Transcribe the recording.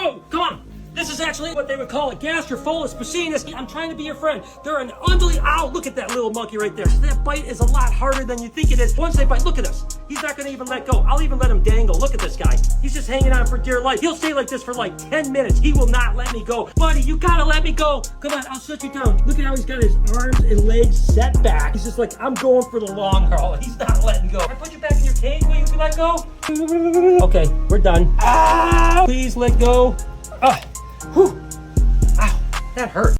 go. Come on. This is actually what they would call a Gastropholus bacinus. I'm trying to be your friend. They're an ow, look at that little monkey right there. That bite is a lot harder than you think it is. Once they bite, look at this. He's not gonna even let go. I'll even let him dangle. Look at this guy. He's just hanging on for dear life. He'll stay like this for like 10 minutes. He will not let me go. Buddy, you gotta let me go. Come on, I'll shut you down. Look at how he's got his arms and legs set back. He's just like, I'm going for the long haul. He's not letting go. If I put you back in your cage, will you let go? Okay, we're done. Ah, please let go. Whew. Ow, that hurt.